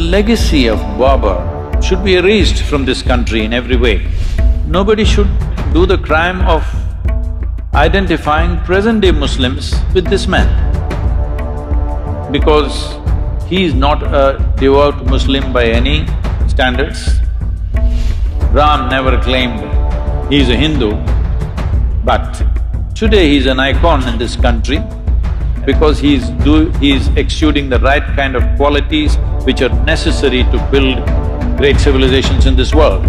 legacy of Babur should be erased from this country in every way. Nobody should do the crime of identifying present-day Muslims with this man, because he is not a devout Muslim by any standards. Ram never claimed he is a Hindu, but today he is an icon in this country because he is exuding the right kind of qualities which are necessary to build great civilizations in this world.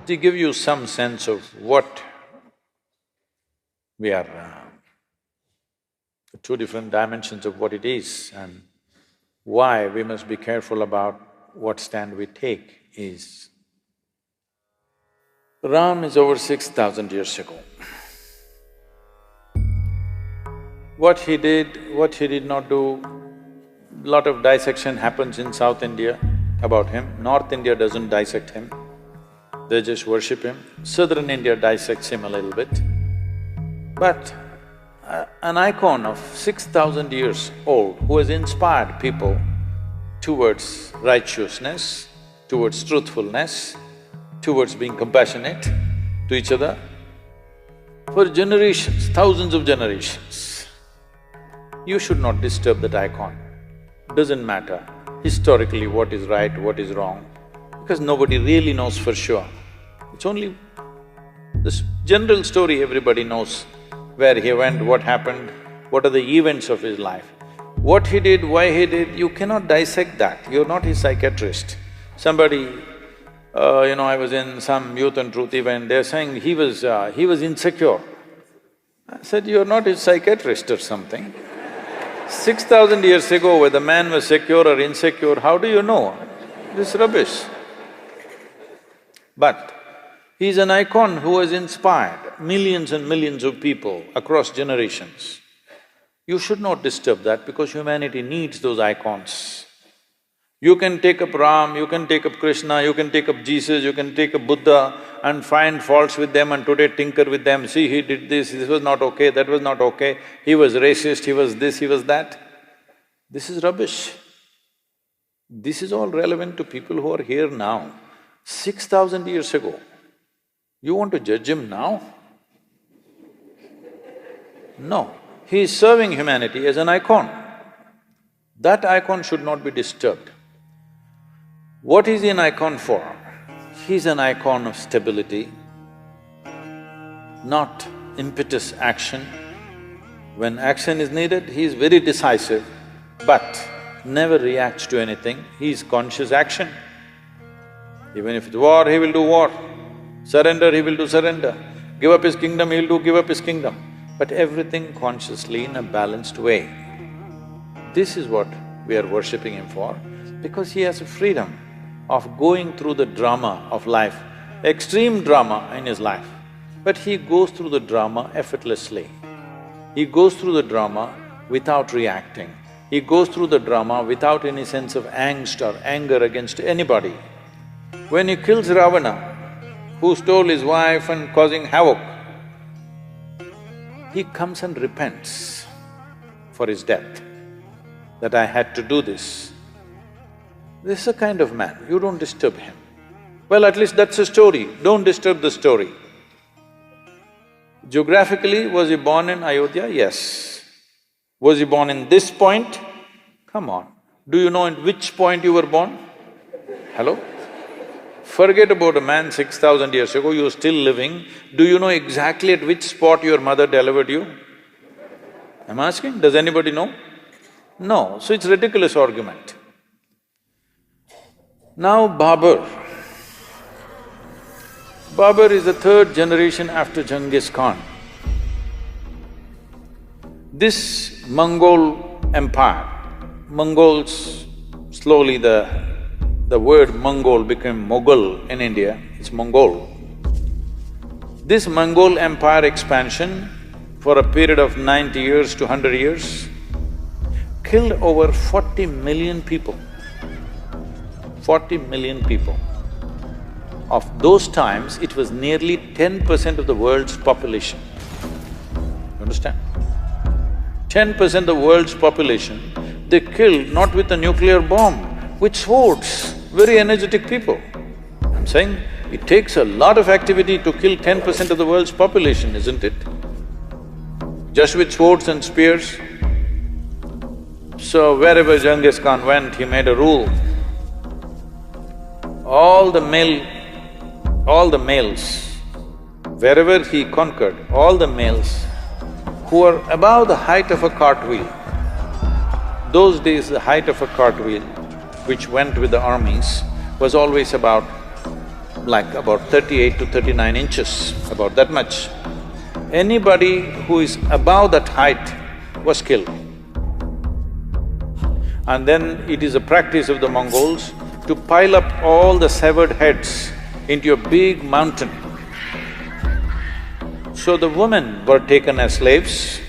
To give you some sense of what we are… two different dimensions of what it is and why we must be careful about what stand we take is… Ram is over 6,000 years ago. What he did not do, lot of dissection happens in South India about him. North India doesn't dissect him, they just worship him. Southern India dissects him a little bit. But an icon of 6,000 years old who has inspired people towards righteousness, towards truthfulness, towards being compassionate to each other for generations, thousands of generations. You should not disturb that icon. Doesn't matter historically what is right, what is wrong, because nobody really knows for sure. It's only this general story everybody knows, where he went, what happened, what are the events of his life. What he did, why he did, you cannot dissect that, you're not his psychiatrist. Somebody… I was in some Youth and Truth event, they're saying he was insecure. I said, you're not his psychiatrist or something. 6,000 years ago, whether the man was secure or insecure, how do you know? This is rubbish. But he's an icon who has inspired millions and millions of people across generations. You should not disturb that because humanity needs those icons. You can take up Ram, you can take up Krishna, you can take up Jesus, you can take up Buddha and find faults with them and today tinker with them. See, he did this was not okay, that was not okay, he was racist, he was this, he was that. This is rubbish. This is all relevant to people who are here now. 6,000 years ago, you want to judge him now? No, he is serving humanity as an icon. That icon should not be disturbed. What is he an icon for? He's an icon of stability, not impetus action. When action is needed, he is very decisive, but never reacts to anything, he is conscious action. Even if it's war, he will do war. Surrender, he will do surrender. Give up his kingdom, he will give up his kingdom. But everything consciously in a balanced way. This is what we are worshipping him for, because he has a freedom of going through the drama of life, extreme drama in his life. But he goes through the drama effortlessly. He goes through the drama without reacting. He goes through the drama without any sense of angst or anger against anybody. When he kills Ravana, who stole his wife and causing havoc, he comes and repents for his death, that I had to do this. This is a kind of man, you don't disturb him. Well, at least that's a story, don't disturb the story. Geographically, was he born in Ayodhya? Yes. Was he born in this point? Come on, do you know in which point you were born? Hello? Forget about a man 6,000 years ago, you're still living. Do you know exactly at which spot your mother delivered you? I'm asking, does anybody know? No, so it's ridiculous argument. Now Babur. Babur is the third generation after Genghis Khan. This Mongol empire, Mongols, slowly the word Mongol became Mughal in India, it's Mongol. This Mongol empire expansion for a period of 90 years to 100 years killed over 40 million people. 40 million people. Of those times, it was nearly 10% of the world's population. You understand? 10% of the world's population, they killed not with a nuclear bomb, with swords, very energetic people. I'm saying it takes a lot of activity to kill 10% of the world's population, isn't it? Just with swords and spears. So wherever Genghis Khan went, he made a rule. All the males, wherever he conquered, all the males who were above the height of a cartwheel, those days the height of a cartwheel, which went with the armies, was always about 38 to 39 inches, about that much. Anybody who is above that height was killed. And then it is a practice of the Mongols to pile up all the severed heads into a big mountain. So the women were taken as slaves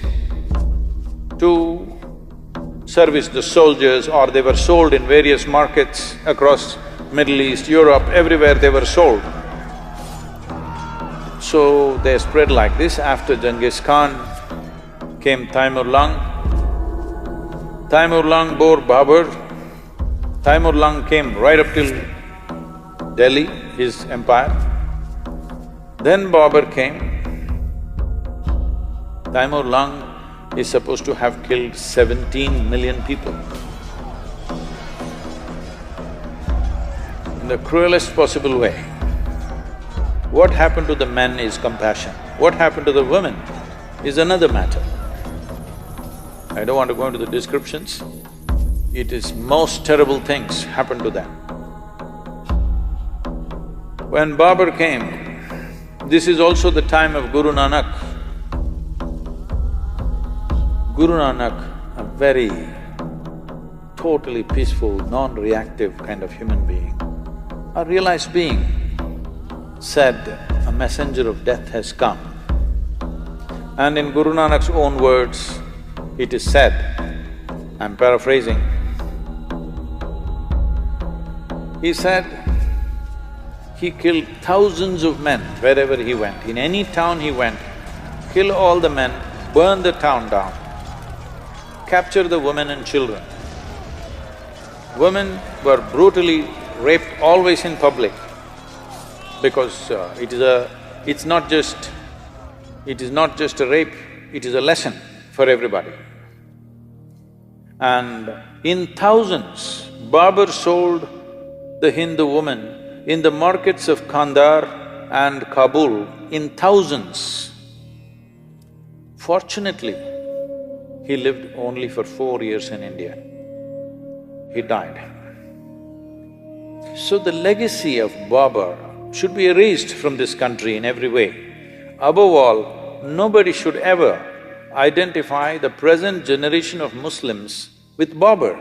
to service the soldiers, or they were sold in various markets across Middle East, Europe, everywhere they were sold. So they spread like this. After Genghis Khan came Taimur Lung. Taimur Lung bore Babur. Taimur Lung came right up till Delhi, his empire. Then Babur came. Taimur Lung is supposed to have killed 17 million people. In the cruelest possible way. What happened to the men is compassion. What happened to the women is another matter. I don't want to go into the descriptions. It is most terrible things happened to them. When Babur came, this is also the time of Guru Nanak. Guru Nanak, a very totally peaceful, non-reactive kind of human being, a realized being, said, "A messenger of death has come." And in Guru Nanak's own words, it is said, I'm paraphrasing, he said, he killed thousands of men wherever he went. In any town he went, kill all the men, burn the town down, capture the women and children. Women were brutally raped always in public, because it is not just a rape, it is a lesson for everybody. And in thousands, Babur sold the Hindu woman in the markets of Kandahar and Kabul in thousands. Fortunately, he lived only for 4 years in India. He died. So the legacy of Babur should be erased from this country in every way. Above all, nobody should ever identify the present generation of Muslims with Babur,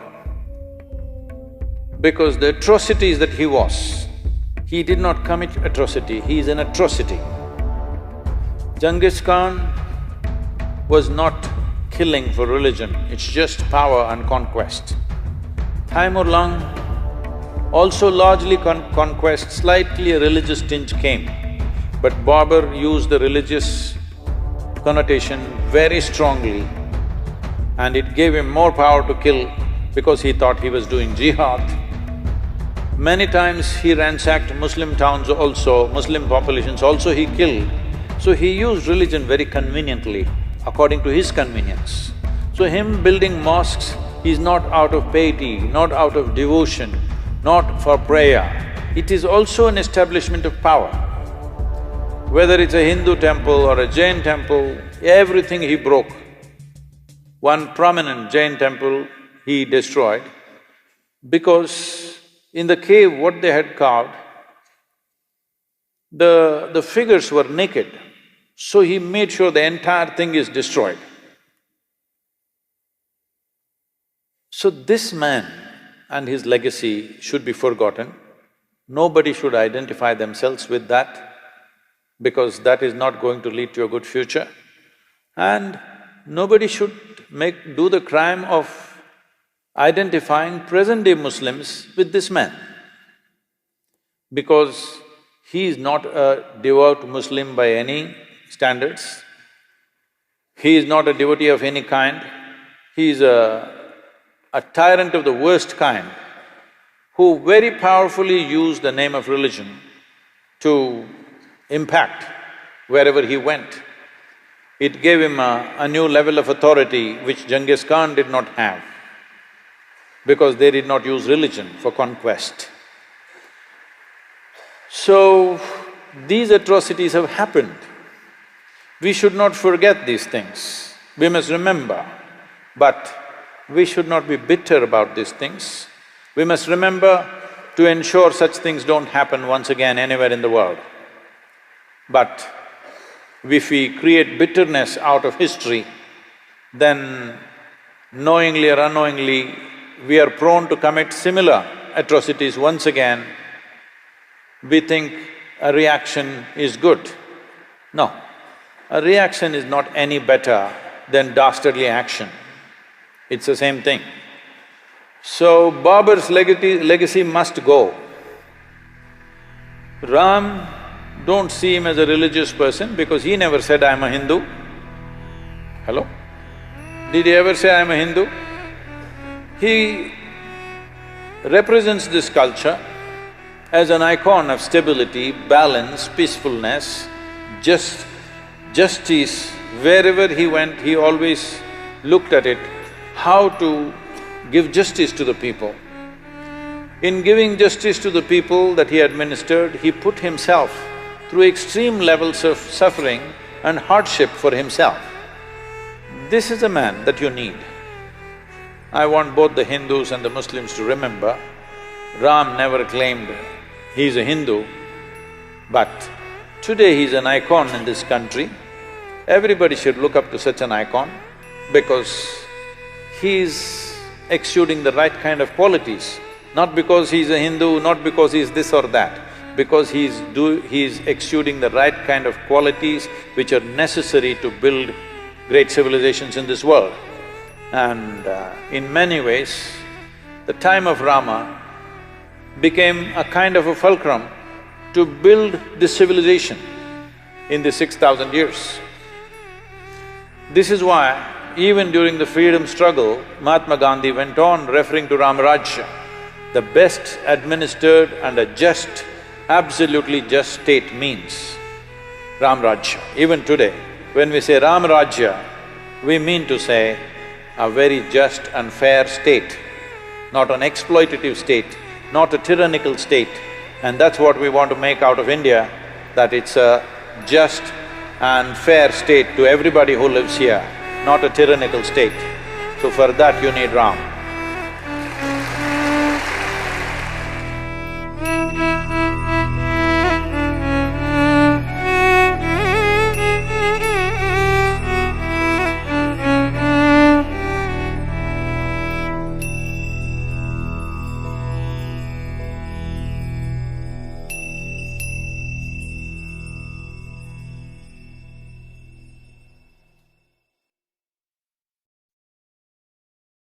because the atrocities that he did not commit atrocity, he is an atrocity. Genghis Khan was not killing for religion, it's just power and conquest. Taimur Lung also largely conquest, slightly a religious tinge came, but Babur used the religious connotation very strongly, and it gave him more power to kill because he thought he was doing jihad. Many times he ransacked Muslim towns also, Muslim populations also he killed. So he used religion very conveniently, according to his convenience. So him building mosques is not out of piety, not out of devotion, not for prayer. It is also an establishment of power. Whether it's a Hindu temple or a Jain temple, everything he broke. One prominent Jain temple he destroyed because in the cave what they had carved, the figures were naked, so he made sure the entire thing is destroyed. So this man and his legacy should be forgotten. Nobody should identify themselves with that, because that is not going to lead to a good future. And nobody should do the crime of identifying present-day Muslims with this man, because He is not a devout Muslim by any standards. He is not a devotee of any kind. He is a tyrant of the worst kind who very powerfully used the name of religion to impact wherever he went. It gave him a new level of authority which Genghis Khan did not have, because they did not use religion for conquest. So, these atrocities have happened. We should not forget these things. We must remember, but we should not be bitter about these things. We must remember to ensure such things don't happen once again anywhere in the world. But if we create bitterness out of history, then knowingly or unknowingly, we are prone to commit similar atrocities once again. We think a reaction is good. No, a reaction is not any better than dastardly action. It's the same thing. So, Babur's legacy must go. Ram, don't see him as a religious person because he never said, "I'm a Hindu." Hello? Did he ever say, "I'm a Hindu"? He represents this culture as an icon of stability, balance, peacefulness, justice. Wherever he went, he always looked at it, how to give justice to the people. In giving justice to the people that he administered, he put himself through extreme levels of suffering and hardship for himself. This is a man that you need. I want both the Hindus and the Muslims to remember, Ram never claimed he is a Hindu, but today he is an icon in this country. Everybody should look up to such an icon because he is exuding the right kind of qualities, not because he is a Hindu, not because he is this or that, because he is exuding the right kind of qualities which are necessary to build great civilizations in this world. And in many ways, the time of Rama became a kind of a fulcrum to build this civilization in the 6,000 years. This is why even during the freedom struggle, Mahatma Gandhi went on referring to Ram Rajya, the best administered and a just, absolutely just state means Ram Rajya. Even today, when we say Ram Rajya, we mean to say a very just and fair state, not an exploitative state, not a tyrannical state. And that's what we want to make out of India, that it's a just and fair state to everybody who lives here, not a tyrannical state. So for that you need Ram.